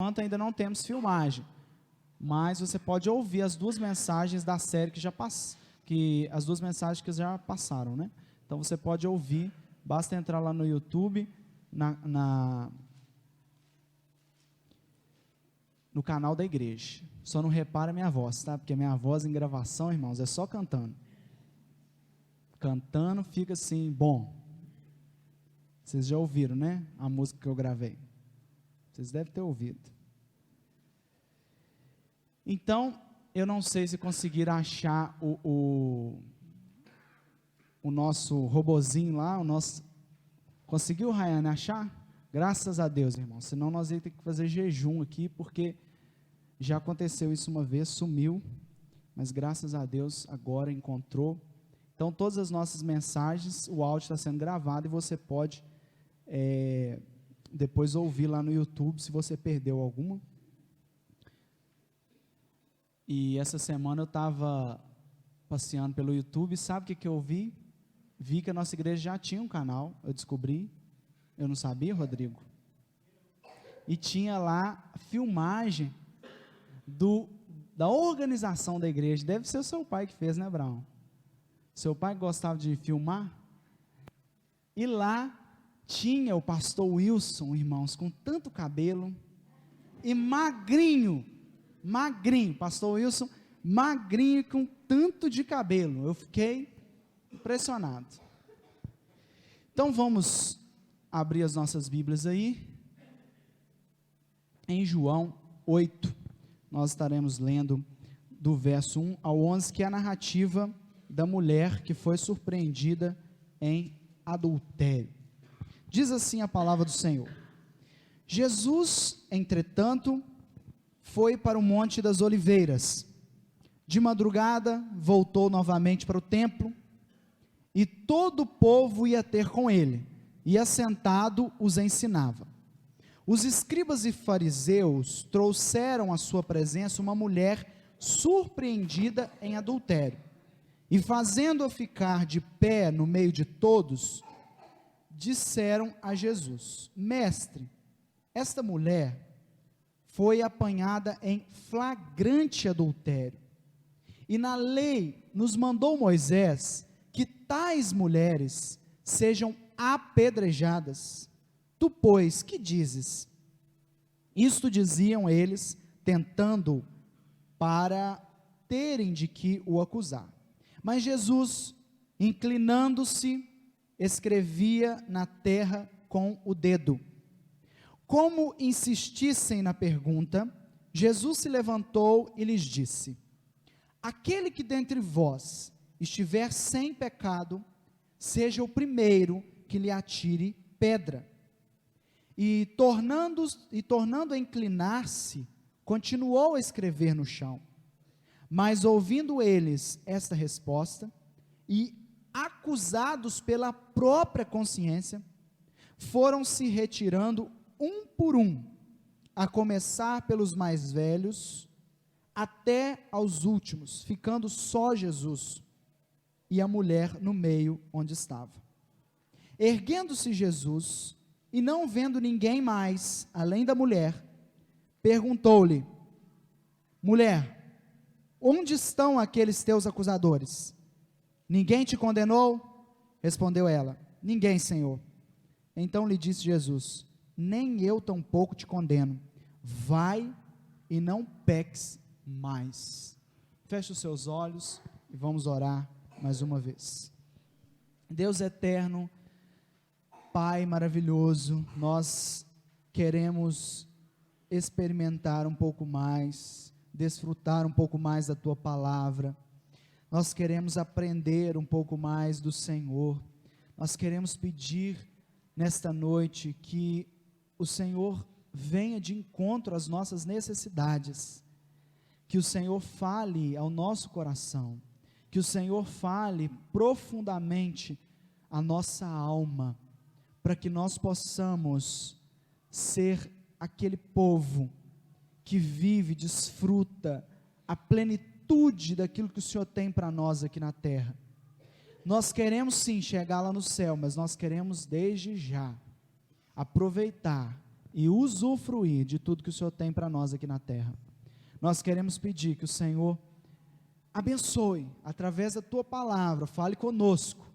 enquanto ainda não temos filmagem, mas você pode ouvir as duas mensagens da série as duas mensagens que já passaram, né? Então você pode ouvir, basta entrar lá no YouTube, no canal da igreja. Só não repara a minha voz, tá? Porque a minha voz em gravação, irmãos, é só cantando. Cantando fica assim, bom. Vocês já ouviram, né? A música que eu gravei. Vocês devem ter ouvido. Então, eu não sei se conseguiram achar o nosso robozinho lá, Conseguiu, Rayane, achar? Graças a Deus, irmão. Senão nós íamos ter que fazer jejum aqui, porque já aconteceu isso uma vez, sumiu. Mas graças a Deus, agora encontrou. Então, todas as nossas mensagens, o áudio está sendo gravado e você pode depois ouvir lá no YouTube, se você perdeu alguma. E essa semana eu estava passeando pelo YouTube, sabe o que eu vi? Vi que a nossa igreja já tinha um canal, eu descobri, eu não sabia, Rodrigo? E tinha lá filmagem da organização da igreja, deve ser o seu pai que fez, né, Brown? Seu pai gostava de filmar, e lá tinha o pastor Wilson, irmãos, com tanto cabelo, e magrinho, pastor Wilson, magrinho, com tanto de cabelo, eu fiquei impressionado. Então vamos abrir as nossas Bíblias aí, em João 8, nós estaremos lendo do verso 1 ao 11, que é a narrativa da mulher que foi surpreendida em adultério. Diz assim a palavra do Senhor: Jesus, entretanto, foi para o Monte das Oliveiras. De madrugada, voltou novamente para o templo, e todo o povo ia ter com ele, e assentado os ensinava. Os escribas e fariseus trouxeram à sua presença uma mulher surpreendida em adultério, e fazendo-a ficar de pé no meio de todos, disseram a Jesus: Mestre, esta mulher foi apanhada em flagrante adultério, e na lei nos mandou Moisés que tais mulheres sejam apedrejadas. Tu, pois, que dizes? Isto diziam eles, tentando para terem de que o acusar. Mas Jesus, inclinando-se, escrevia na terra com o dedo. Como insistissem na pergunta, Jesus se levantou e lhes disse: Aquele que dentre vós estiver sem pecado, seja o primeiro que lhe atire pedra. E tornando a inclinar-se, continuou a escrever no chão. Mas ouvindo eles esta resposta, e acusados pela própria consciência, foram se retirando um por um, a começar pelos mais velhos, até aos últimos, ficando só Jesus e a mulher no meio onde estava. Erguendo-se Jesus, e não vendo ninguém mais, além da mulher, perguntou-lhe: Mulher, onde estão aqueles teus acusadores? Ninguém te condenou? Respondeu ela: Ninguém, Senhor. Então lhe disse Jesus: Nem eu tampouco te condeno. Vai e não peques mais. Feche os seus olhos e vamos orar mais uma vez. Deus eterno, Pai maravilhoso, nós queremos experimentar um pouco mais, desfrutar um pouco mais da Tua palavra, nós queremos aprender um pouco mais do Senhor, nós queremos pedir nesta noite que o Senhor venha de encontro às nossas necessidades, que o Senhor fale ao nosso coração, que o Senhor fale profundamente à nossa alma, para que nós possamos ser aquele povo que vive, desfruta a plenitude daquilo que o Senhor tem para nós aqui na terra. Nós queremos sim chegar lá no céu, mas nós queremos desde já aproveitar e usufruir de tudo que o Senhor tem para nós aqui na terra. Nós queremos pedir que o Senhor abençoe, através da tua palavra, fale conosco,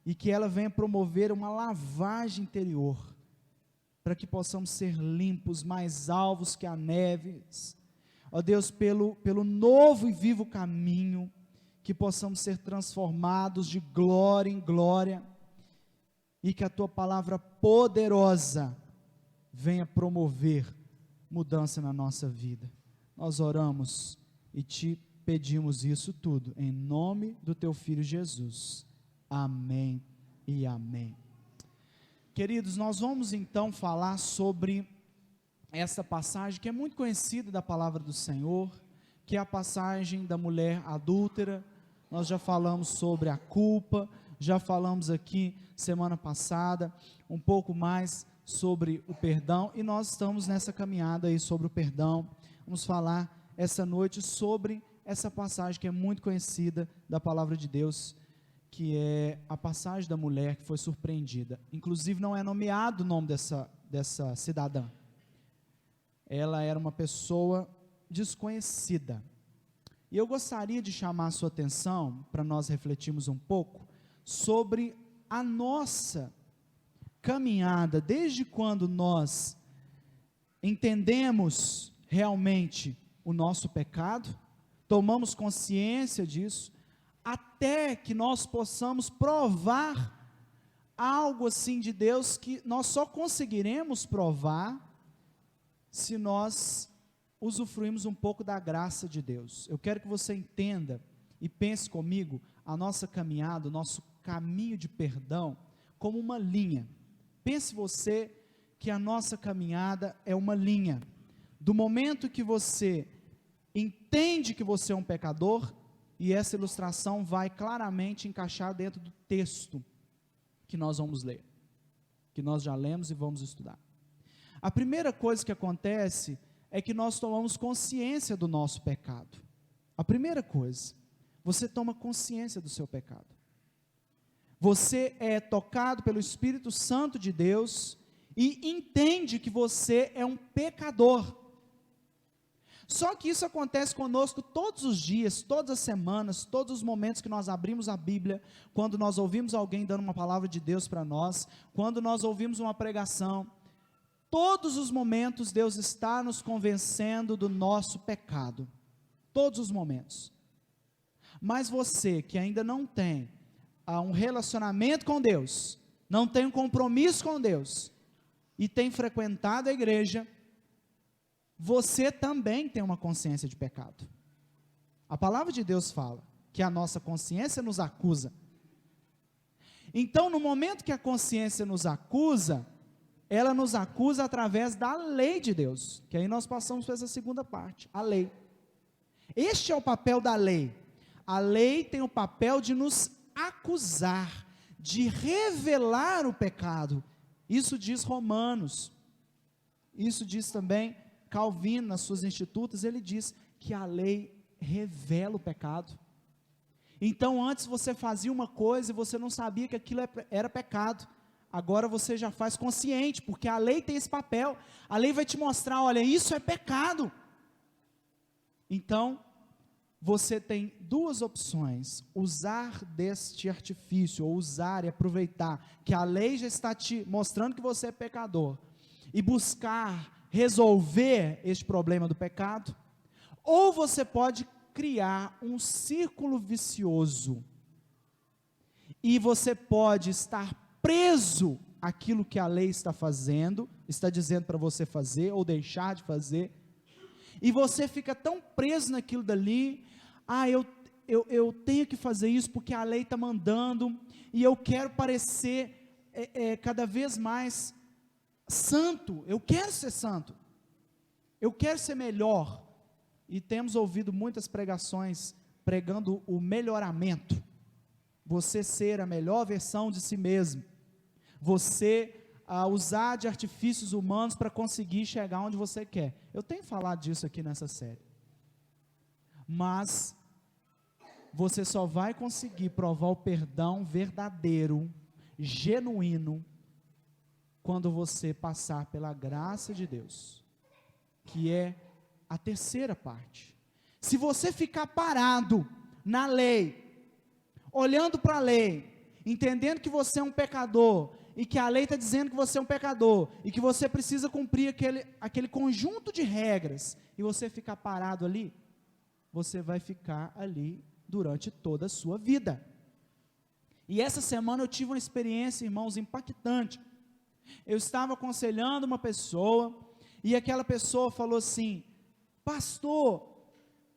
e que ela venha promover uma lavagem interior, para que possamos ser limpos, mais alvos que a neve, ó Deus, pelo novo e vivo caminho, que possamos ser transformados de glória em glória, e que a tua palavra poderosa venha promover mudança na nossa vida. Nós oramos e te pedimos isso tudo, em nome do teu Filho Jesus. Amém e amém. Queridos, nós vamos então falar sobre essa passagem que é muito conhecida da palavra do Senhor, que é a passagem da mulher adúltera. Nós já falamos sobre a culpa, já falamos aqui semana passada um pouco mais sobre o perdão, e nós estamos nessa caminhada aí sobre o perdão. Vamos falar essa noite sobre essa passagem que é muito conhecida da palavra de Deus, que é a passagem da mulher que foi surpreendida. Inclusive não é nomeado o nome dessa cidadã. Ela era uma pessoa desconhecida. E eu gostaria de chamar a sua atenção, para nós refletirmos um pouco, sobre a nossa caminhada, desde quando nós entendemos realmente o nosso pecado, tomamos consciência disso, até que nós possamos provar algo assim de Deus, que nós só conseguiremos provar se nós usufruirmos um pouco da graça de Deus. Eu quero que você entenda e pense comigo a nossa caminhada, o nosso caminho de perdão como uma linha. Pense você que a nossa caminhada é uma linha. Do momento que você entende que você é um pecador, e essa ilustração vai claramente encaixar dentro do texto que nós vamos ler, que nós já lemos e vamos estudar. A primeira coisa que acontece é que nós tomamos consciência do nosso pecado. A primeira coisa, você toma consciência do seu pecado. Você é tocado pelo Espírito Santo de Deus e entende que você é um pecador. Só que isso acontece conosco todos os dias, todas as semanas, todos os momentos que nós abrimos a Bíblia, quando nós ouvimos alguém dando uma palavra de Deus para nós, quando nós ouvimos uma pregação. Todos os momentos Deus está nos convencendo do nosso pecado, todos os momentos. Mas você que ainda não tem um relacionamento com Deus, não tem um compromisso com Deus, e tem frequentado a igreja, você também tem uma consciência de pecado. A palavra de Deus fala que a nossa consciência nos acusa. Então, no momento que a consciência nos acusa, ela nos acusa através da lei de Deus, que aí nós passamos para essa segunda parte, a lei. Este é o papel da lei. A lei tem o papel de nos acusar, de revelar o pecado. Isso diz Romanos, isso diz também Calvino nas suas Institutas. Ele diz que a lei revela o pecado. Então antes você fazia uma coisa e você não sabia que aquilo era pecado. Agora você já faz consciente, porque a lei tem esse papel. A lei vai te mostrar, olha, isso é pecado. Então, você tem duas opções: usar deste artifício, ou usar e aproveitar, que a lei já está te mostrando que você é pecador, e buscar resolver este problema do pecado, ou você pode criar um círculo vicioso, e você pode estar preso àquilo que a lei está fazendo, está dizendo para você fazer, ou deixar de fazer, e você fica tão preso naquilo dali. Eu tenho que fazer isso porque a lei está mandando, e eu quero parecer cada vez mais santo, eu quero ser santo, eu quero ser melhor, e temos ouvido muitas pregações pregando o melhoramento, você ser a melhor versão de si mesmo, você usar de artifícios humanos para conseguir chegar onde você quer. Eu tenho falado disso aqui nessa série, mas você só vai conseguir provar o perdão verdadeiro, genuíno, quando você passar pela graça de Deus, que é a terceira parte. Se você ficar parado na lei, olhando para a lei, entendendo que você é um pecador, e que a lei está dizendo que você é um pecador, e que você precisa cumprir aquele conjunto de regras, e você ficar parado ali, você vai ficar ali durante toda a sua vida. E essa semana eu tive uma experiência, irmãos, impactante. Eu estava aconselhando uma pessoa, e aquela pessoa falou assim: pastor,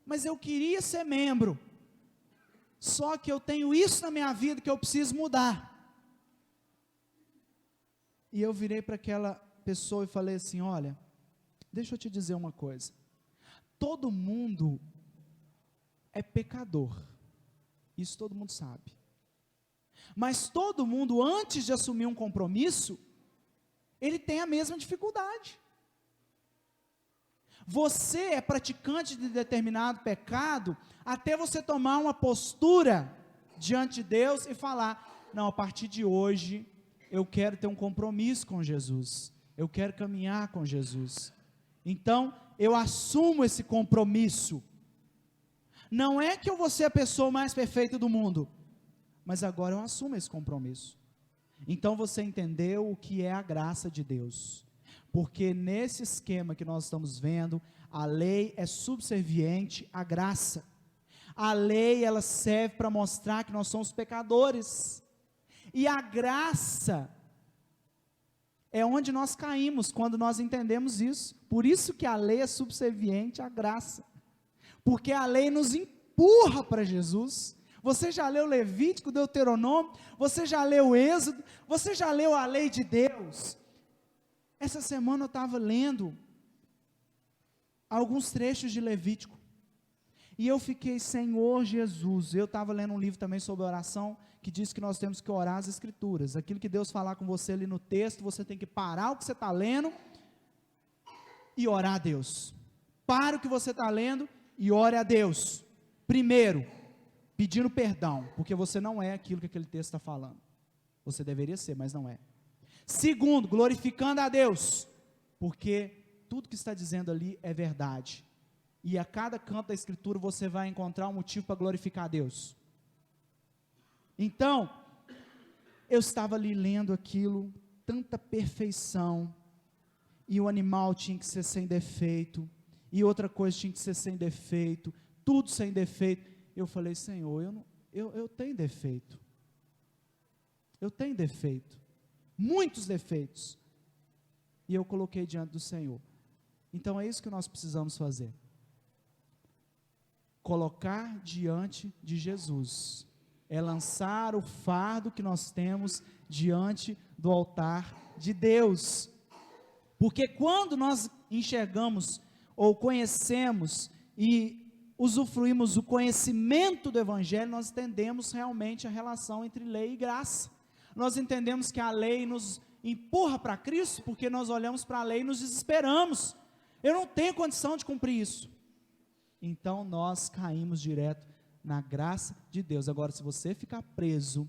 mas eu queria ser membro, só que eu tenho isso na minha vida que eu preciso mudar. E eu virei para aquela pessoa e falei assim: olha, deixa eu te dizer uma coisa, todo mundo é pecador, isso todo mundo sabe, mas todo mundo, antes de assumir um compromisso, ele tem a mesma dificuldade. Você é praticante de determinado pecado, até você tomar uma postura diante de Deus e falar: não, a partir de hoje, eu quero ter um compromisso com Jesus, eu quero caminhar com Jesus, então, eu assumo esse compromisso. Não é que eu vou ser a pessoa mais perfeita do mundo, mas agora eu assumo esse compromisso. Então você entendeu o que é a graça de Deus, porque nesse esquema que nós estamos vendo, a lei é subserviente à graça. A lei, ela serve para mostrar que nós somos pecadores, e a graça é onde nós caímos, quando nós entendemos isso. Por isso que a lei é subserviente à graça, porque a lei nos empurra para Jesus. Você já leu Levítico, Deuteronômio, você já leu Êxodo, você já leu a lei de Deus. Essa semana eu estava lendo alguns trechos de Levítico, e eu fiquei: Senhor Jesus, eu estava lendo um livro também sobre oração, que diz que nós temos que orar as escrituras, aquilo que Deus falar com você ali no texto, você tem que parar o que você está lendo, e orar a Deus. Para o que você está lendo, e ore a Deus, primeiro, pedindo perdão, porque você não é aquilo que aquele texto está falando, você deveria ser, mas não é. Segundo, glorificando a Deus, porque tudo que está dizendo ali é verdade, e a cada canto da escritura você vai encontrar um motivo para glorificar a Deus. Então, eu estava ali lendo aquilo, tanta perfeição, e o animal tinha que ser sem defeito, e outra coisa tinha que ser sem defeito, tudo sem defeito. Eu falei: Senhor, eu tenho defeito, muitos defeitos, e eu coloquei diante do Senhor. Então é isso que nós precisamos fazer, colocar diante de Jesus, é lançar o fardo que nós temos diante do altar de Deus, porque quando nós enxergamos, ou conhecemos, e usufruímos o conhecimento do Evangelho, nós entendemos realmente a relação entre lei e graça. Nós entendemos que a lei nos empurra para Cristo, porque nós olhamos para a lei e nos desesperamos. Eu não tenho condição de cumprir isso. Então nós caímos direto na graça de Deus. Agora, se você ficar preso,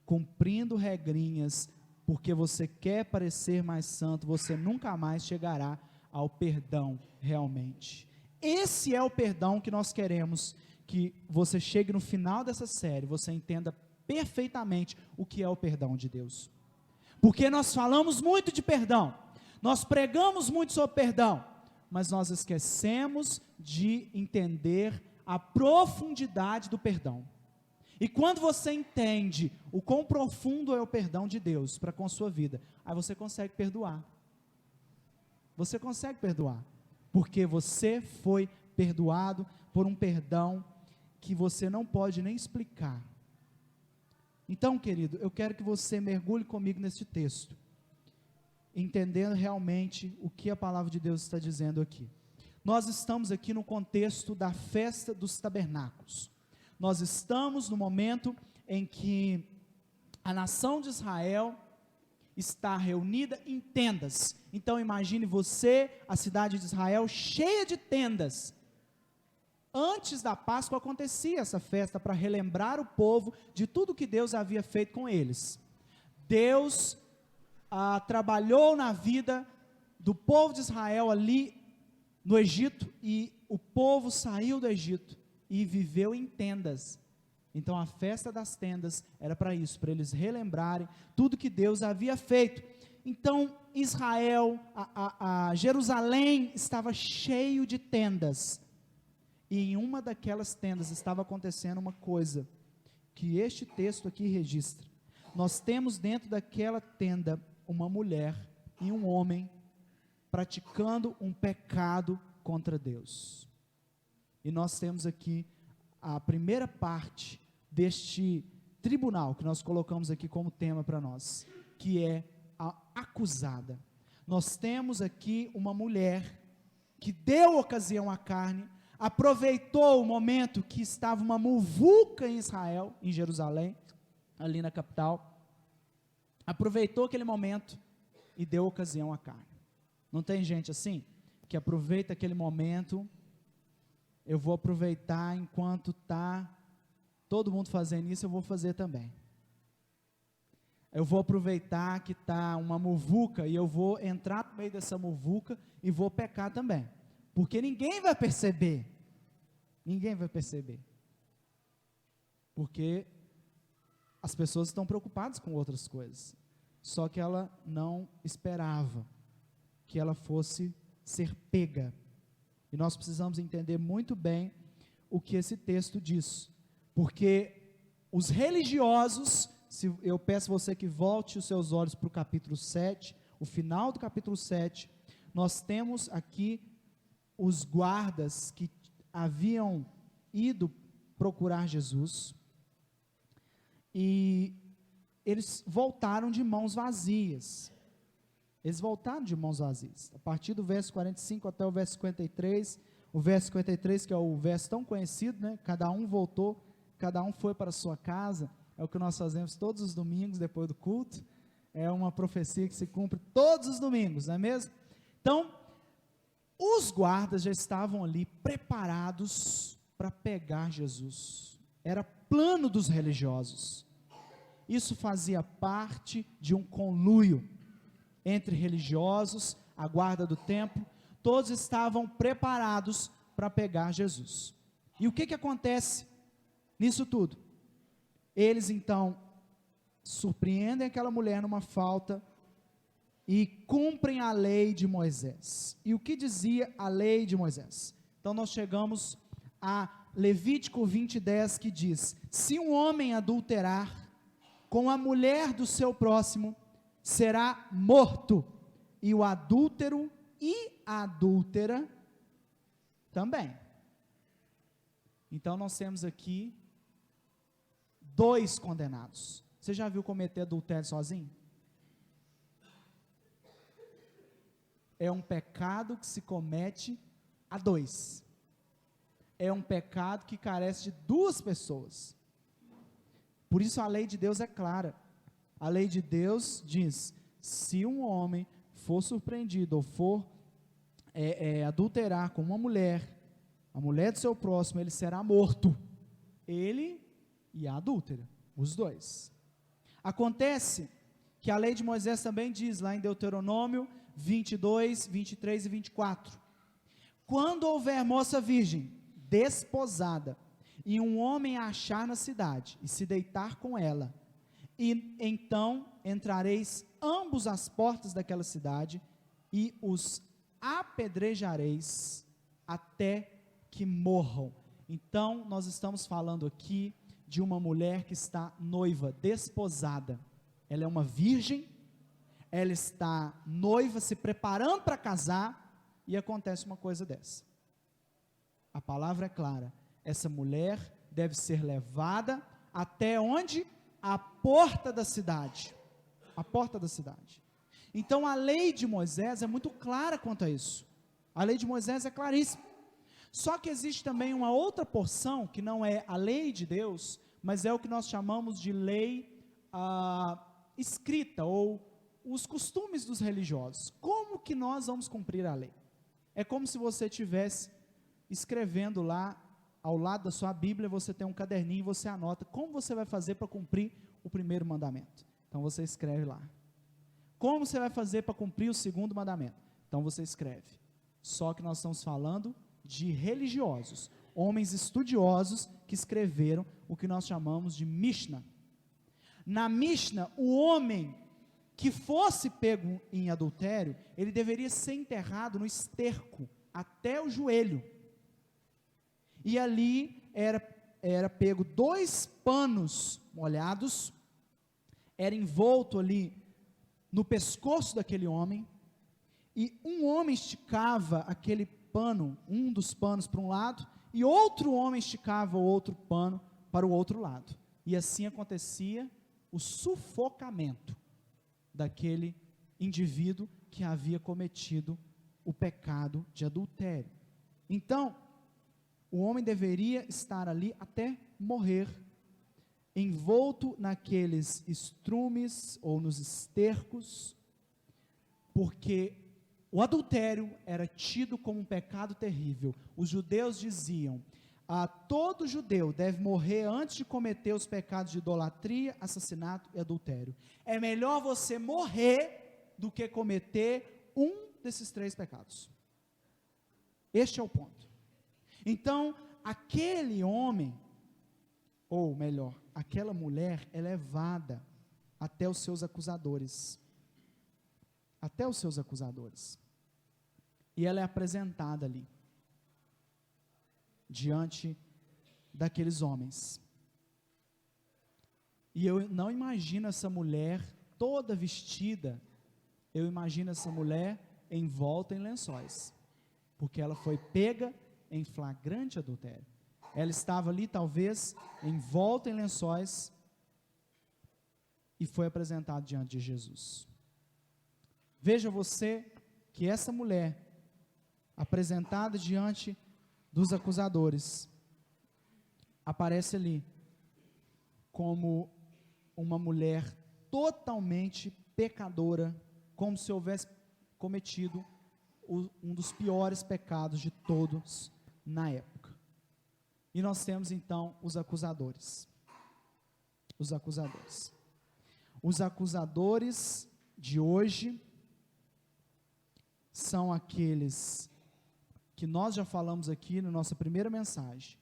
cumprindo regrinhas, porque você quer parecer mais santo, você nunca mais chegará ao perdão realmente. Esse é o perdão que nós queremos, que você chegue no final dessa série, você entenda perfeitamente o que é o perdão de Deus, porque nós falamos muito de perdão, nós pregamos muito sobre perdão, mas nós esquecemos de entender a profundidade do perdão. E quando você entende o quão profundo é o perdão de Deus para com a sua vida, aí você consegue perdoar. Você consegue perdoar, porque você foi perdoado por um perdão que você não pode nem explicar. Então, querido, eu quero que você mergulhe comigo nesse texto, entendendo realmente o que a palavra de Deus está dizendo aqui. Nós estamos aqui no contexto da festa dos tabernáculos. Nós estamos no momento em que a nação de Israel está reunida em tendas. Então imagine você, a cidade de Israel, cheia de tendas. Antes da Páscoa acontecia essa festa para relembrar o povo de tudo que Deus havia feito com eles. Deus trabalhou na vida do povo de Israel ali no Egito, e o povo saiu do Egito e viveu em tendas. Então a festa das tendas era para isso, para eles relembrarem tudo que Deus havia feito. Então Israel, Jerusalém estava cheio de tendas, e em uma daquelas tendas estava acontecendo uma coisa que este texto aqui registra. Nós temos dentro daquela tenda uma mulher e um homem praticando um pecado contra Deus. E nós temos aqui a primeira parte deste tribunal que nós colocamos aqui como tema para nós, que é a acusada. Nós temos aqui uma mulher que deu ocasião à carne, aproveitou o momento que estava uma muvuca em Israel, em Jerusalém, ali na capital, aproveitou aquele momento e deu ocasião à carne. Não tem gente assim, que aproveita aquele momento, eu vou aproveitar enquanto está todo mundo fazendo isso, eu vou fazer também. Eu vou aproveitar que está uma muvuca, e eu vou entrar no meio dessa muvuca, e vou pecar também, porque ninguém vai perceber, porque as pessoas estão preocupadas com outras coisas, só que ela não esperava que ela fosse ser pega, e nós precisamos entender muito bem o que esse texto diz, porque os religiosos, eu peço você que volte os seus olhos para o capítulo 7, o final do capítulo 7, nós temos aqui os guardas que haviam ido procurar Jesus, e eles voltaram de mãos vazias. A partir do verso 45 até o verso 53, o verso 53, que é o verso tão conhecido, né? Cada um voltou, cada um foi para a sua casa, é o que nós fazemos todos os domingos, depois do culto, é uma profecia que se cumpre todos os domingos, não é mesmo? Então, os guardas já estavam ali preparados para pegar Jesus, era plano dos religiosos, isso fazia parte de um conluio entre religiosos, a guarda do templo, todos estavam preparados para pegar Jesus. E o que acontece nisso tudo? Eles então surpreendem aquela mulher numa falta e cumprem a lei de Moisés. E o que dizia a lei de Moisés? Então nós chegamos a Levítico 20:10, que diz: se um homem adulterar com a mulher do seu próximo, será morto, e o adúltero e a adúltera também. Então nós temos aqui 2 condenados. Você já viu cometer adultério sozinho? É um pecado que se comete a 2. É um pecado que carece de 2 pessoas. Por isso a lei de Deus é clara. A lei de Deus diz: se um homem for surpreendido ou for adulterar com uma mulher, a mulher do seu próximo, ele será morto, ele e a adúltera, os 2. Acontece que a lei de Moisés também diz, lá em Deuteronômio 22, 23 e 24, quando houver moça virgem, desposada, e um homem a achar na cidade, e se deitar com ela, e então entrareis ambos às portas daquela cidade, e os apedrejareis até que morram. Então nós estamos falando aqui de uma mulher que está noiva, desposada, ela é uma virgem, ela está noiva, se preparando para casar, e acontece uma coisa dessa. A palavra é clara, essa mulher deve ser levada até onde? A porta da cidade, a porta da cidade. Então a lei de Moisés é muito clara quanto a isso, a lei de Moisés é claríssima, só que existe também uma outra porção, que não é a lei de Deus, mas é o que nós chamamos de lei escrita, ou os costumes dos religiosos. Como que nós vamos cumprir a lei? É como se você estivesse escrevendo lá, ao lado da sua Bíblia, você tem um caderninho e você anota como você vai fazer para cumprir o primeiro mandamento. Então você escreve lá: Como você vai fazer para cumprir o segundo mandamento? Então você escreve. Só que nós estamos falando de religiosos, homens estudiosos que escreveram o que nós chamamos de Mishnah. Na Mishnah, o homem que fosse pego em adultério, ele deveria ser enterrado no esterco, até o joelho. E ali era pego 2 panos molhados, era envolto ali no pescoço daquele homem, e um homem esticava aquele pano, um dos panos para um lado, e outro homem esticava o outro pano para o outro lado. E assim acontecia o sufocamento daquele indivíduo que havia cometido o pecado de adultério. Então, o homem deveria estar ali até morrer, envolto naqueles estrumes ou nos estercos, porque o adultério era tido como um pecado terrível. Os judeus diziam: todo judeu deve morrer antes de cometer os pecados de idolatria, assassinato e adultério. É melhor você morrer do que cometer um desses 3 pecados. Este é o ponto. Então, aquele homem, ou melhor, aquela mulher é levada até os seus acusadores. Até os seus acusadores. E ela é apresentada ali, diante daqueles homens. E eu não imagino essa mulher toda vestida, eu imagino essa mulher envolta em lençóis, porque ela foi pega em flagrante adultério. Ela estava ali talvez envolta em lençóis e foi apresentada diante de Jesus. Veja você que essa mulher, apresentada diante dos acusadores, aparece ali como uma mulher totalmente pecadora, como se houvesse cometido um dos piores pecados de todos na época. E nós temos então os acusadores. Os acusadores. Os acusadores de hoje são aqueles que nós já falamos aqui na nossa primeira mensagem.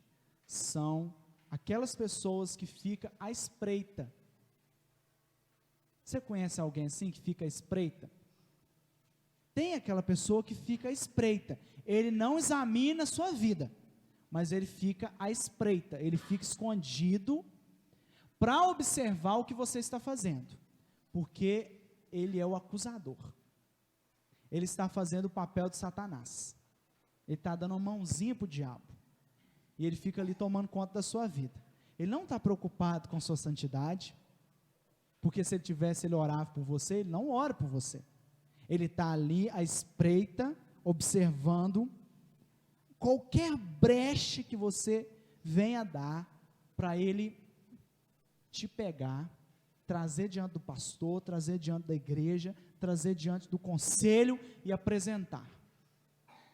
São aquelas pessoas que ficam à espreita. Você conhece alguém assim que fica à espreita? Tem aquela pessoa que fica à espreita. Ele não examina a sua vida, mas ele fica à espreita. Ele fica escondido para observar o que você está fazendo, porque ele é o acusador. Ele está fazendo o papel de Satanás. Ele está dando uma mãozinha para o diabo. E ele fica ali tomando conta da sua vida. Ele não está preocupado com sua santidade, porque se ele tivesse, ele orava por você. Ele não ora por você. Ele está ali à espreita, observando qualquer brecha que você venha dar, para ele te pegar, trazer diante do pastor, trazer diante da igreja, trazer diante do conselho e apresentar.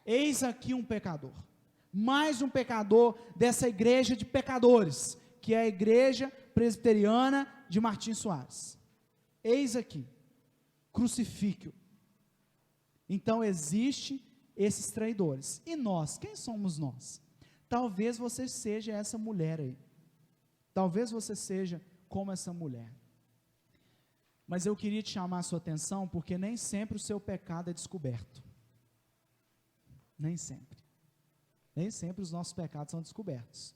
Eis aqui um pecador, mais um pecador dessa igreja de pecadores, que é a igreja presbiteriana de Martim Soares. Eis aqui, crucifique-o. Então existe esses traidores. E nós, quem somos nós? Talvez você seja essa mulher aí. Talvez você seja como essa mulher. Mas eu queria te chamar a sua atenção, porque nem sempre o seu pecado é descoberto. Nem sempre. Nem sempre os nossos pecados são descobertos.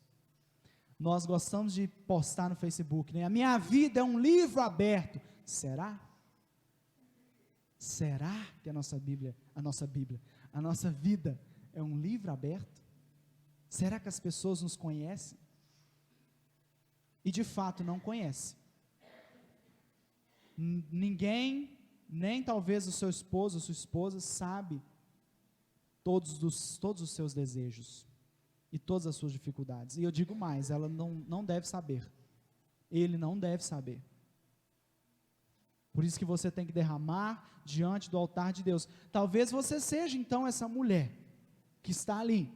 Nós gostamos de postar no Facebook, né? A minha vida é um livro aberto. Será? Será que a nossa vida é um livro aberto? Será que as pessoas nos conhecem? E de fato não conhecem. Ninguém, nem talvez o seu esposo, a sua esposa, sabe todos os seus desejos e todas as suas dificuldades. E eu digo mais, ela não deve saber. Ele não deve saber. Por isso que você tem que derramar diante do altar de Deus. Talvez você seja então essa mulher que está ali,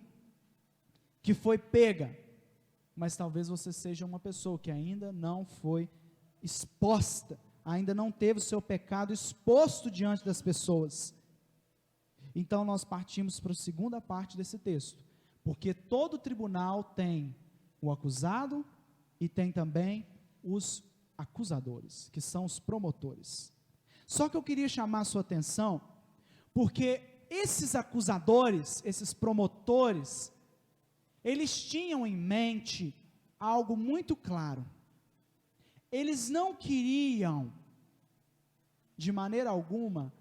que foi pega, mas talvez você seja uma pessoa que ainda não foi exposta ainda não teve o seu pecado exposto diante das pessoas. Então nós partimos para a segunda parte desse texto, porque todo tribunal tem o acusado e tem também os acusadores, que são os promotores. Só que eu queria chamar a sua atenção, porque esses acusadores, esses promotores, eles tinham em mente algo muito claro. Eles não queriam, de maneira alguma,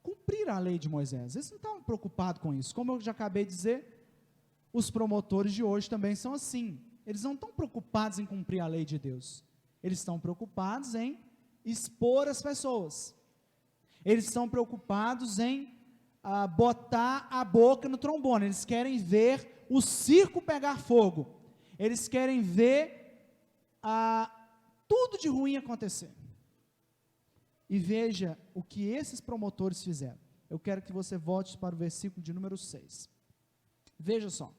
cumprir a lei de Moisés. Eles não estavam preocupados com isso. Como eu já acabei de dizer, os promotores de hoje também são assim. Eles não estão preocupados em cumprir a lei de Deus. Eles estão preocupados em expor as pessoas. Eles estão preocupados em botar a boca no trombone. Eles querem ver o circo pegar fogo. Eles querem ver tudo de ruim acontecer. E veja o que esses promotores fizeram. Eu quero que você volte para o versículo de número 6. Veja só.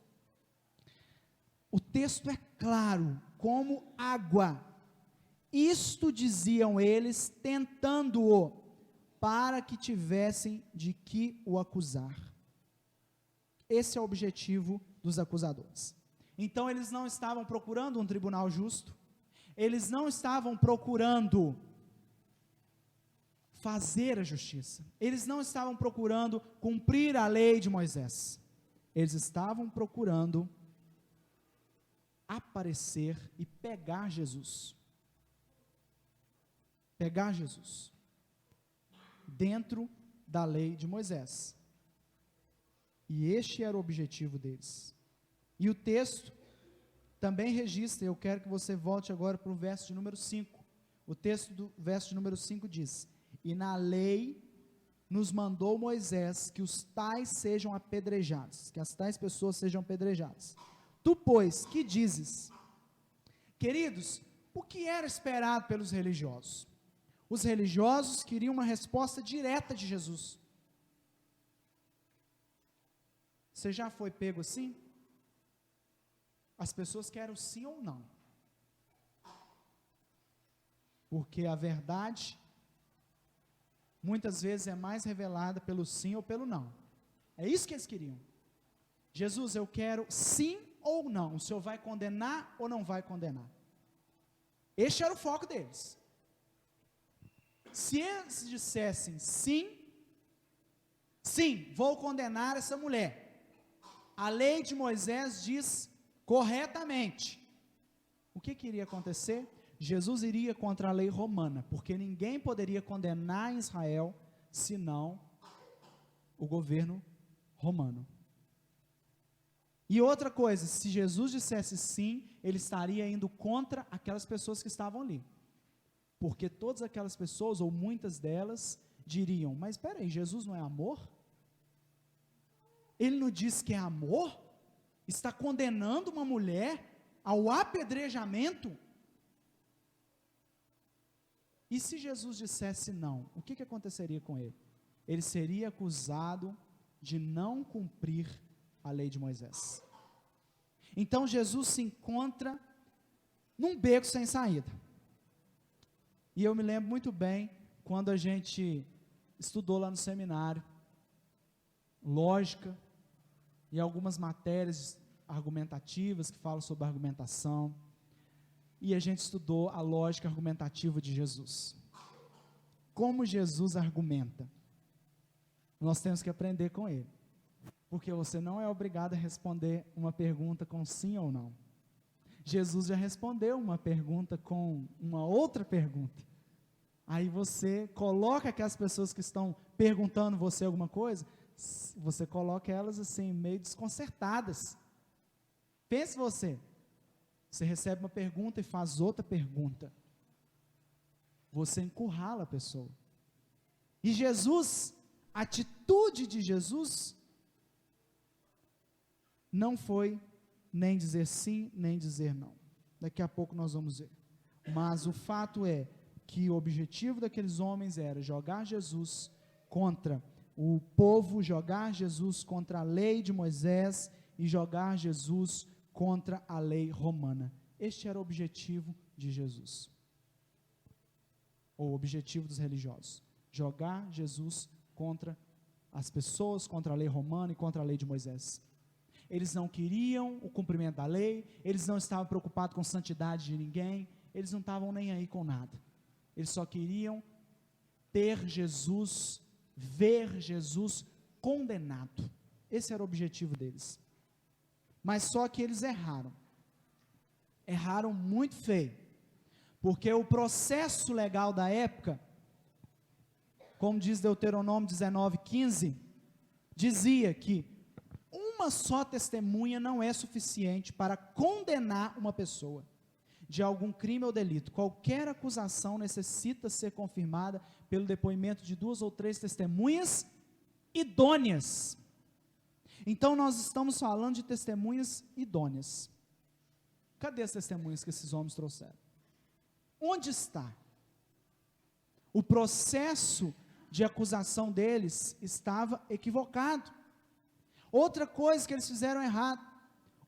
O texto é claro, como água. Isto diziam eles, tentando-o, para que tivessem de que o acusar. Esse é o objetivo dos acusadores. Então eles não estavam procurando um tribunal justo, eles não estavam procurando fazer a justiça, eles não estavam procurando cumprir a lei de Moisés, eles estavam procurando aparecer e pegar Jesus. Pegar Jesus dentro da lei de Moisés. E este era o objetivo deles. E o texto também registra, eu quero que você volte agora para o verso de número 5. O texto do verso de número 5 diz: e na lei nos mandou Moisés que os tais sejam apedrejados, que as tais pessoas sejam apedrejadas. Tu, pois, que dizes? Queridos, o que era esperado pelos religiosos? Os religiosos queriam uma resposta direta de Jesus. Você já foi pego assim? As pessoas querem o sim ou não. Porque a verdade, muitas vezes é mais revelada pelo sim ou pelo não. É isso que eles queriam. Jesus, eu quero sim ou não. O Senhor vai condenar ou não vai condenar? Este era o foco deles. Se eles dissessem sim, sim, vou condenar essa mulher. A lei de Moisés diz corretamente. O que iria acontecer? Jesus iria contra a lei romana, porque ninguém poderia condenar em Israel, senão o governo romano. E outra coisa, se Jesus dissesse sim, ele estaria indo contra aquelas pessoas que estavam ali. Porque todas aquelas pessoas, ou muitas delas, diriam, mas espera aí, Jesus não é amor? Ele não diz que é amor? Está condenando uma mulher ao apedrejamento? E se Jesus dissesse não, o que aconteceria com ele? Ele seria acusado de não cumprir a lei de Moisés. Então Jesus se encontra num beco sem saída. E eu me lembro muito bem, quando a gente estudou lá no seminário, lógica, e algumas matérias argumentativas, que falam sobre argumentação, e a gente estudou a lógica argumentativa de Jesus. Como Jesus argumenta? Nós temos que aprender com ele, porque você não é obrigado a responder uma pergunta com sim ou não. Jesus já respondeu uma pergunta com uma outra pergunta. Aí você coloca aquelas pessoas que estão perguntando você alguma coisa, você coloca elas assim, meio desconcertadas. Pense você recebe uma pergunta e faz outra pergunta. Você encurrala a pessoa. E Jesus, a atitude de Jesus, não foi nem dizer sim, nem dizer não. Daqui a pouco nós vamos ver. Mas o fato é que o objetivo daqueles homens era jogar Jesus contra o povo, jogar Jesus contra a lei de Moisés e jogar Jesus contra a lei romana. Este era o objetivo de Jesus. ou o objetivo dos religiosos, jogar Jesus contra as pessoas, contra a lei romana e contra a lei de Moisés. Eles não queriam o cumprimento da lei, eles não estavam preocupados com a santidade de ninguém, eles não estavam nem aí com nada. Eles só queriam ter Jesus, ver Jesus condenado. Esse era o objetivo deles. Mas só que eles erraram. Erraram muito feio. Porque o processo legal da época, como diz Deuteronômio 19:15, dizia que uma só testemunha não é suficiente para condenar uma pessoa de algum crime ou delito. Qualquer acusação necessita ser confirmada pelo depoimento de 2 ou 3 testemunhas idôneas. Então nós estamos falando de testemunhas idôneas. Cadê as testemunhas que esses homens trouxeram? Onde está? O processo de acusação deles estava equivocado. Outra coisa que eles fizeram errado: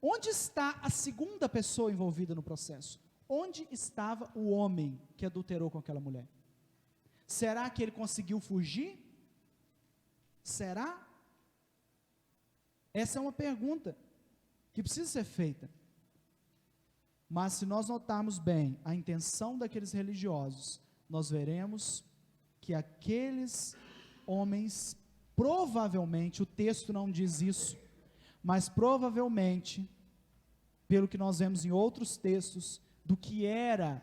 onde está a segunda pessoa envolvida no processo? Onde estava o homem que adulterou com aquela mulher? Será que ele conseguiu fugir? Será? Essa é uma pergunta que precisa ser feita. Mas se nós notarmos bem a intenção daqueles religiosos, nós veremos que aqueles homens, provavelmente, o texto não diz isso, mas provavelmente, pelo que nós vemos em outros textos, do que era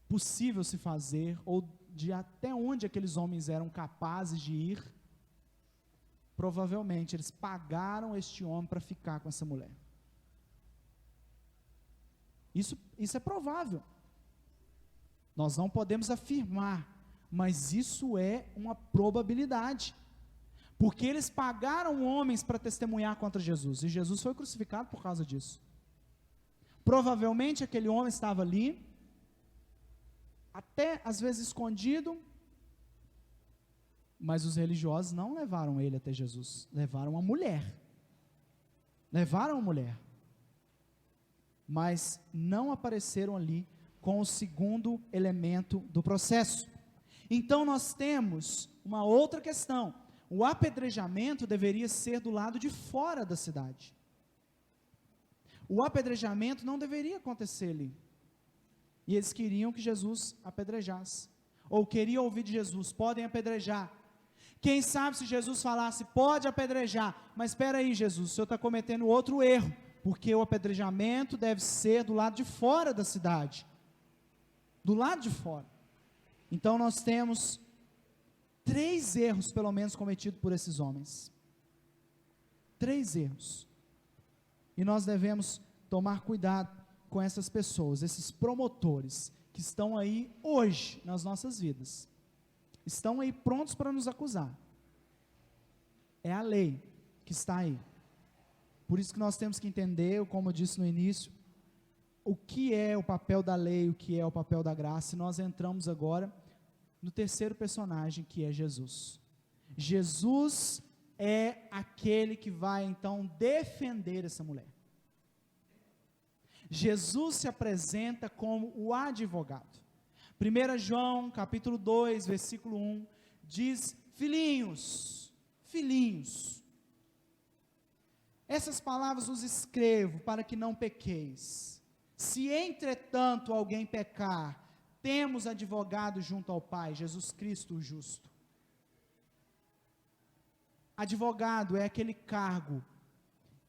possível se fazer, ou de até onde aqueles homens eram capazes de ir, provavelmente eles pagaram este homem para ficar com essa mulher. Isso é provável. Nós não podemos afirmar, mas isso é uma probabilidade. Porque eles pagaram homens para testemunhar contra Jesus, e Jesus foi crucificado por causa disso. Provavelmente aquele homem estava ali, até às vezes escondido, mas os religiosos não levaram ele até Jesus, levaram a mulher. Levaram a mulher. Mas não apareceram ali com o segundo elemento do processo. Então nós temos uma outra questão. O apedrejamento deveria ser do lado de fora da cidade. O apedrejamento não deveria acontecer ali. E eles queriam que Jesus apedrejasse. Ou queriam ouvir de Jesus: podem apedrejar. Quem sabe se Jesus falasse: pode apedrejar. Mas espera aí, Jesus, o senhor está cometendo outro erro. Porque o apedrejamento deve ser do lado de fora da cidade. Do lado de fora. Então nós temos 3 erros, pelo menos, cometidos por esses homens. 3 erros. E nós devemos tomar cuidado com essas pessoas, esses promotores, que estão aí hoje nas nossas vidas. Estão aí prontos para nos acusar. É a lei que está aí. Por isso que nós temos que entender, como eu disse no início, o que é o papel da lei, o que é o papel da graça. E nós entramos agora no terceiro personagem, que é Jesus. Jesus é aquele que vai então defender essa mulher. Jesus se apresenta como o advogado. 1 João, capítulo 2, versículo 1, diz: filhinhos, filhinhos, essas palavras os escrevo para que não pequeis. Se entretanto alguém pecar, temos advogado junto ao Pai, Jesus Cristo o justo. Advogado é aquele cargo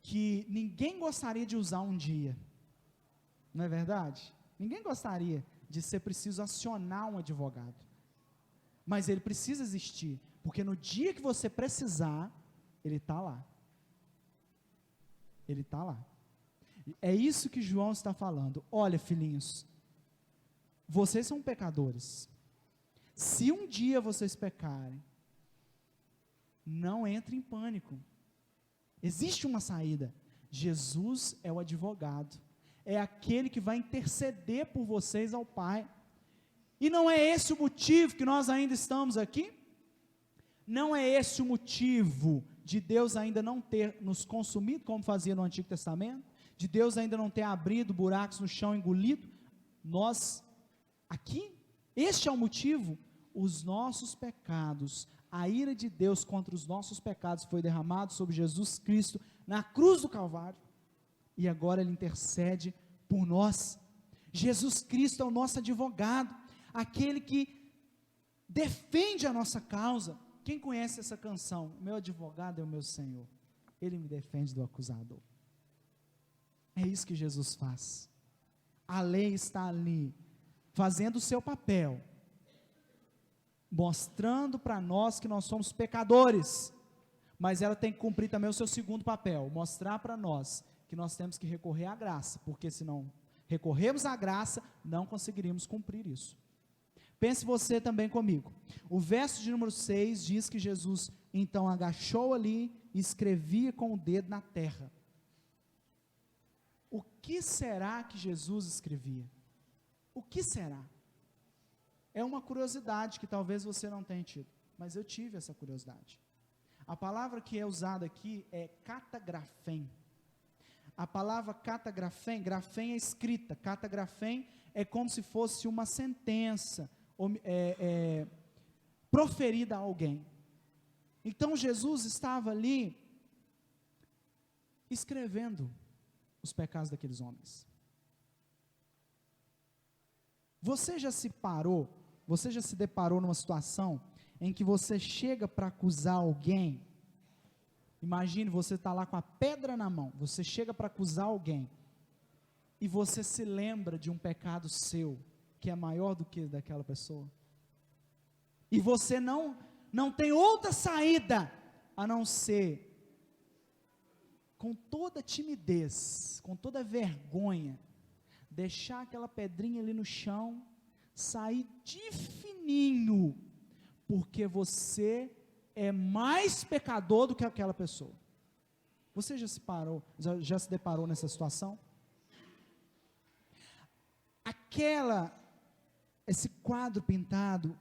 que ninguém gostaria de usar um dia, não é verdade? Ninguém gostaria de ser preciso acionar um advogado, mas ele precisa existir, porque no dia que você precisar, ele está lá. Ele está lá. É isso que João está falando. Olha, filhinhos, vocês são pecadores. Se um dia vocês pecarem, não entre em pânico. Existe uma saída. Jesus é o advogado. É aquele que vai interceder por vocês ao Pai. E não é esse o motivo que nós ainda estamos aqui? Não é esse o motivo de Deus ainda não ter nos consumido, como fazia no Antigo Testamento? De Deus ainda não ter abrido buracos no chão e engolido nós aqui? Este é o motivo, os nossos pecados, a ira de Deus contra os nossos pecados foi derramado sobre Jesus Cristo na cruz do Calvário, e agora Ele intercede por nós. Jesus Cristo é o nosso advogado, aquele que defende a nossa causa. Quem conhece essa canção? Meu advogado é o meu Senhor, Ele me defende do acusador. É isso que Jesus faz. A lei está ali, fazendo o seu papel, mostrando para nós que nós somos pecadores, mas ela tem que cumprir também o seu segundo papel, mostrar para nós que nós temos que recorrer à graça, porque se não recorrermos à graça, não conseguiríamos cumprir isso. Pense você também comigo. O verso de número 6 diz que Jesus então agachou ali e escrevia com o dedo na terra. O que será que Jesus escrevia? O que será? É uma curiosidade que talvez você não tenha tido, mas eu tive essa curiosidade. A palavra que é usada aqui é catagrafém. A palavra catagrafém, grafém é escrita, catagrafém é como se fosse uma sentença proferida a alguém. Então Jesus estava ali escrevendo os pecados daqueles homens. Você já se deparou numa situação em que você chega para acusar alguém? Imagine, você está lá com a pedra na mão, você chega para acusar alguém, e você se lembra de um pecado seu, que é maior do que daquela pessoa, e você não tem outra saída, a não ser, com toda timidez, com toda vergonha, deixar aquela pedrinha ali no chão, sair de fininho, porque você é mais pecador do que aquela pessoa. Você já se deparou nessa situação? Esse quadro pintado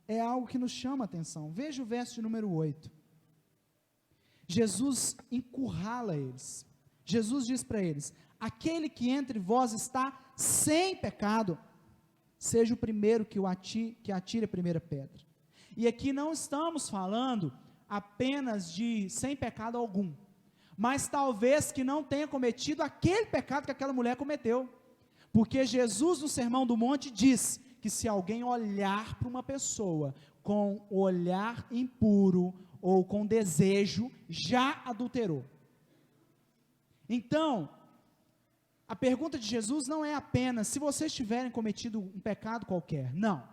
é algo que nos chama a atenção. Veja o verso de número 8. Jesus encurrala eles. Jesus diz para eles: aquele que entre vós está sem pecado, seja o primeiro que atire a primeira pedra. E aqui não estamos falando apenas de sem pecado algum, mas talvez que não tenha cometido aquele pecado que aquela mulher cometeu, porque Jesus no Sermão do Monte diz que se alguém olhar para uma pessoa com olhar impuro ou com desejo, já adulterou. Então, a pergunta de Jesus não é apenas se vocês tiverem cometido um pecado qualquer, não,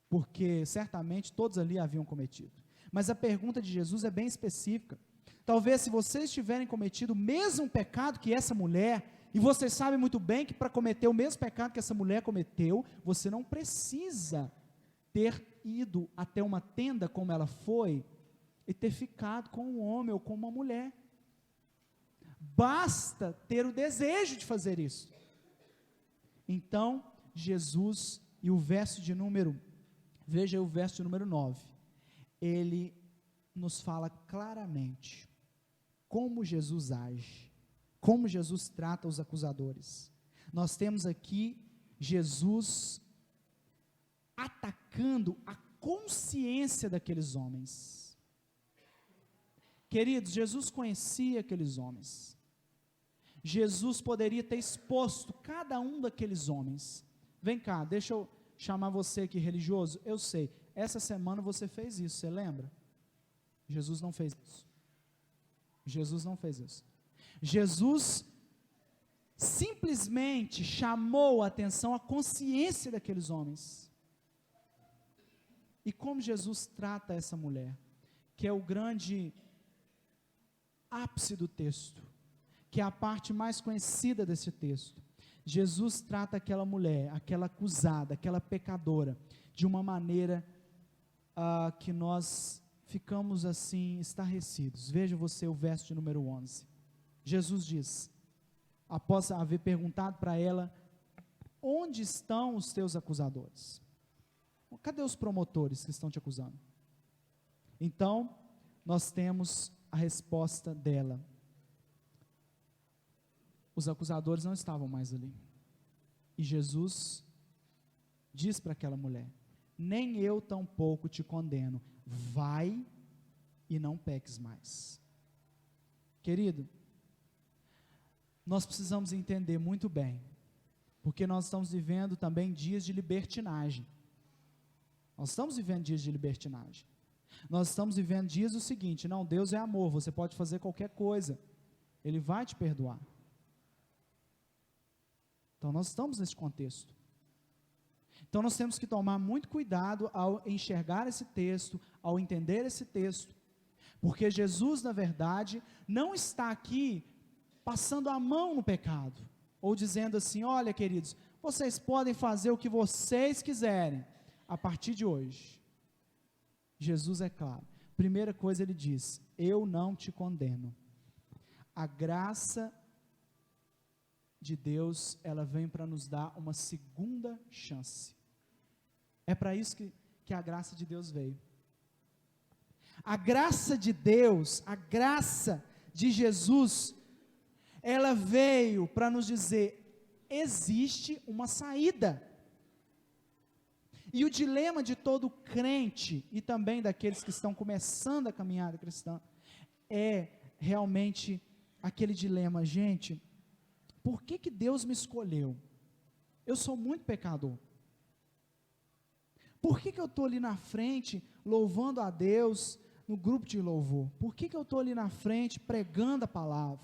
porque certamente todos ali haviam cometido, mas a pergunta de Jesus é bem específica. Talvez se vocês tiverem cometido o mesmo pecado que essa mulher, e vocês sabem muito bem que para cometer o mesmo pecado que essa mulher cometeu, você não precisa ter ido até uma tenda como ela foi, e ter ficado com um homem ou com uma mulher, basta ter o desejo de fazer isso. Então, Jesus, e veja o verso de número 9, ele nos fala claramente como Jesus age, como Jesus trata os acusadores. Nós temos aqui Jesus atacando a consciência daqueles homens. Queridos, Jesus conhecia aqueles homens. Jesus poderia ter exposto cada um daqueles homens. Vem cá, deixa eu chamar você aqui religioso. Eu sei, essa semana você fez isso, você lembra? Jesus não fez isso. Jesus não fez isso. Jesus simplesmente chamou a atenção, a consciência daqueles homens. E como Jesus trata essa mulher, que é o grande ápice do texto, que é a parte mais conhecida desse texto. Jesus trata aquela mulher, aquela acusada, aquela pecadora, de uma maneira que nós ficamos assim, estarrecidos. Veja você o verso de número 11. Jesus diz, após haver perguntado para ela: onde estão os teus acusadores? Cadê os promotores que estão te acusando? Então, nós temos a resposta dela: os acusadores não estavam mais ali. E Jesus diz para aquela mulher: nem eu tampouco te condeno, vai e não peques mais. Querido, nós precisamos entender muito bem, porque nós estamos vivendo também dias de libertinagem. Nós estamos vivendo dias de libertinagem. Nós estamos vivendo dias do seguinte: não, Deus é amor, você pode fazer qualquer coisa, Ele vai te perdoar. Então nós estamos nesse contexto. Então nós temos que tomar muito cuidado ao enxergar esse texto, ao entender esse texto, porque Jesus, na verdade, não está aqui passando a mão no pecado, ou dizendo assim: olha, queridos, vocês podem fazer o que vocês quiserem a partir de hoje. Jesus é claro. Primeira coisa, ele diz: eu não te condeno. A graça de Deus, ela vem para nos dar uma segunda chance. É para isso que a graça de Deus veio. A graça de Deus, a graça de Jesus, ela veio para nos dizer: existe uma saída. E o dilema de todo crente, e também daqueles que estão começando a caminhada cristã, é realmente aquele dilema: gente, por que Deus me escolheu? Eu sou muito pecador. Por que eu estou ali na frente, louvando a Deus, no grupo de louvor? Por que eu estou ali na frente, pregando a palavra?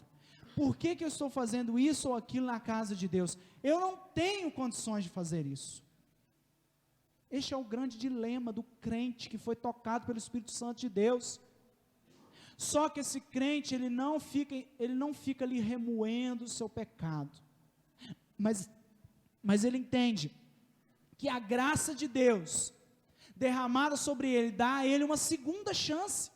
Por que eu estou fazendo isso ou aquilo na casa de Deus? Eu não tenho condições de fazer isso. Este é o grande dilema do crente que foi tocado pelo Espírito Santo de Deus. Só que esse crente, ele não fica ali remoendo o seu pecado, mas ele entende que a graça de Deus, derramada sobre ele, dá a ele uma segunda chance.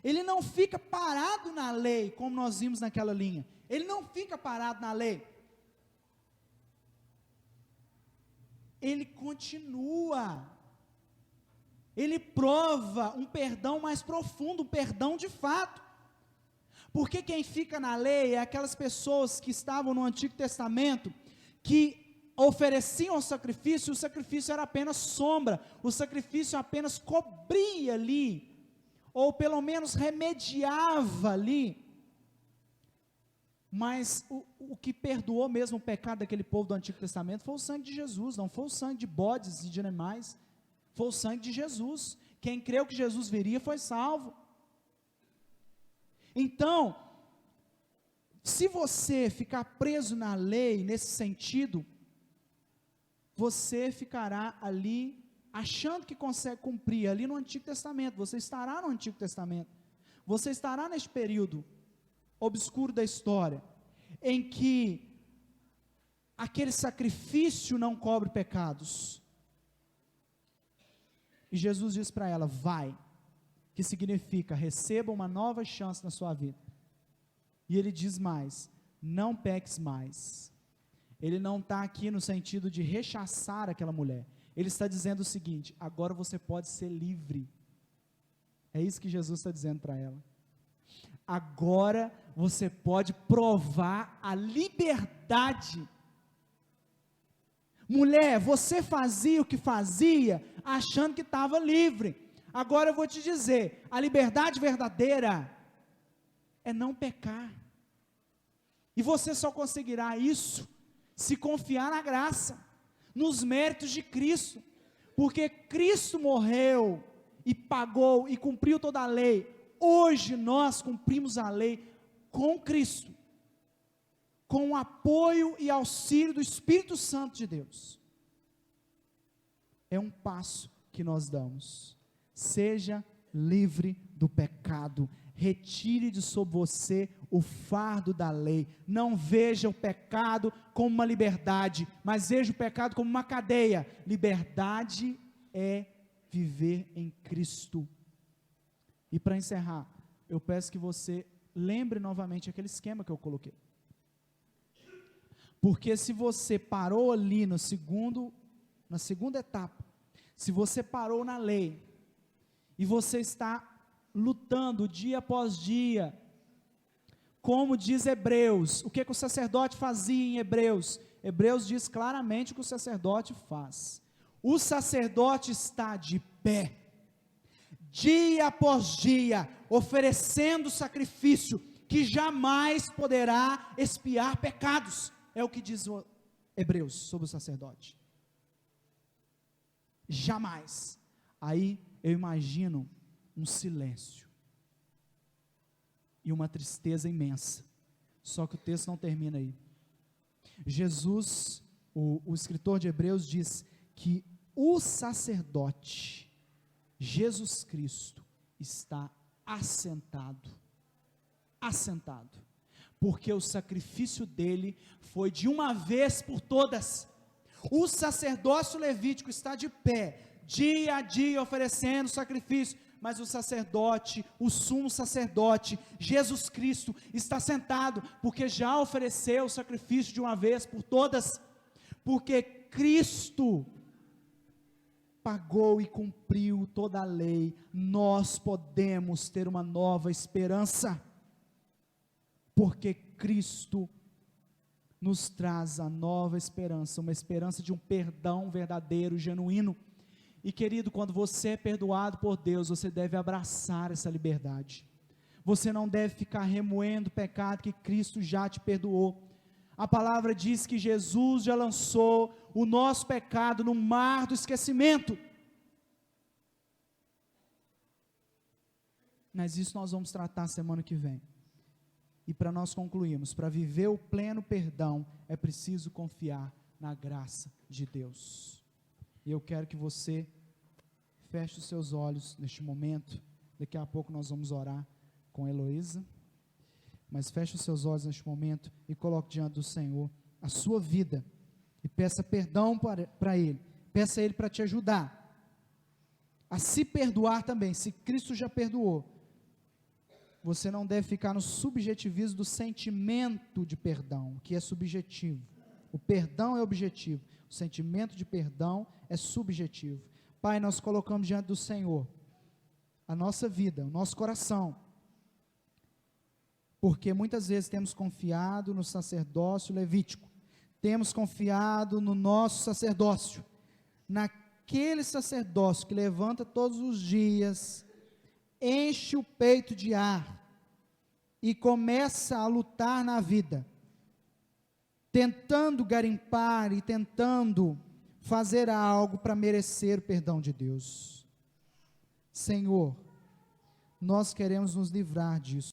Ele não fica parado na lei, como nós vimos naquela linha. Ele não fica parado na lei. Ele continua. Ele prova um perdão mais profundo, um perdão de fato. Porque quem fica na lei é aquelas pessoas que estavam no Antigo Testamento, que ofereciam o sacrifício era apenas sombra, o sacrifício apenas cobria ali, ou pelo menos remediava ali, mas o que perdoou mesmo o pecado daquele povo do Antigo Testamento foi o sangue de Jesus, não foi o sangue de bodes e de animais, foi o sangue de Jesus. Quem creu que Jesus viria foi salvo. Então, se você ficar preso na lei nesse sentido, você ficará ali achando que consegue cumprir ali no Antigo Testamento. Você estará no Antigo Testamento, você estará neste período obscuro da história, em que aquele sacrifício não cobre pecados, e Jesus diz para ela: vai, que significa receba uma nova chance na sua vida. E ele diz mais: não peques mais. Ele não está aqui no sentido de rechaçar aquela mulher, ele está dizendo o seguinte: agora você pode ser livre. É isso que Jesus está dizendo para ela. Agora você pode provar a liberdade. Mulher, você fazia o que fazia, achando que estava livre. Agora eu vou te dizer, a liberdade verdadeira é não pecar. E você só conseguirá isso se confiar na graça, nos méritos de Cristo, porque Cristo morreu e pagou e cumpriu toda a lei. Hoje nós cumprimos a lei com Cristo, com o apoio e auxílio do Espírito Santo de Deus. É um passo que nós damos. Seja livre do pecado, retire de sobre você o fardo da lei. Não veja o pecado como uma liberdade, mas veja o pecado como uma cadeia. Liberdade é viver em Cristo. E para encerrar, eu peço que você lembre novamente aquele esquema que eu coloquei. Porque se você parou ali na segunda etapa, se você parou na lei, e você está lutando dia após dia, como diz Hebreus, o que o sacerdote fazia em Hebreus? Hebreus diz claramente o que o sacerdote faz. O sacerdote está de pé, dia após dia, oferecendo sacrifício que jamais poderá expiar pecados. É o que diz o Hebreus sobre o sacerdote. Jamais. Aí eu imagino um silêncio e uma tristeza imensa. Só que o texto não termina aí. Jesus, o escritor de Hebreus diz que o sacerdote, Jesus Cristo, está assentado, porque o sacrifício dele foi de uma vez por todas. O sacerdócio levítico está de pé, dia a dia oferecendo sacrifício, mas o sacerdote, o sumo sacerdote, Jesus Cristo, está sentado, porque já ofereceu o sacrifício de uma vez por todas, porque Cristo pagou e cumpriu toda a lei. Nós podemos ter uma nova esperança, porque Cristo nos traz a nova esperança, uma esperança de um perdão verdadeiro, genuíno. E querido, quando você é perdoado por Deus, você deve abraçar essa liberdade. Você não deve ficar remoendo o pecado que Cristo já te perdoou. A palavra diz que Jesus já lançou o nosso pecado no mar do esquecimento. Mas isso nós vamos tratar semana que vem. E para nós concluirmos, para viver o pleno perdão, é preciso confiar na graça de Deus. E eu quero que você feche os seus olhos neste momento. Daqui a pouco nós vamos orar com a Heloísa. Mas feche os seus olhos neste momento e coloque diante do Senhor a sua vida. E peça perdão para Ele. Peça a Ele para te ajudar a se perdoar também. Se Cristo já perdoou, você não deve ficar no subjetivismo do sentimento de perdão, que é subjetivo. O perdão é objetivo, o sentimento de perdão é subjetivo. Pai, nós colocamos diante do Senhor a nossa vida, o nosso coração, porque muitas vezes temos confiado no sacerdócio levítico, temos confiado no nosso sacerdócio, naquele sacerdócio que levanta todos os dias, enche o peito de ar e começa a lutar na vida, tentando garimpar e tentando fazer algo para merecer o perdão de Deus. Senhor, nós queremos nos livrar disso.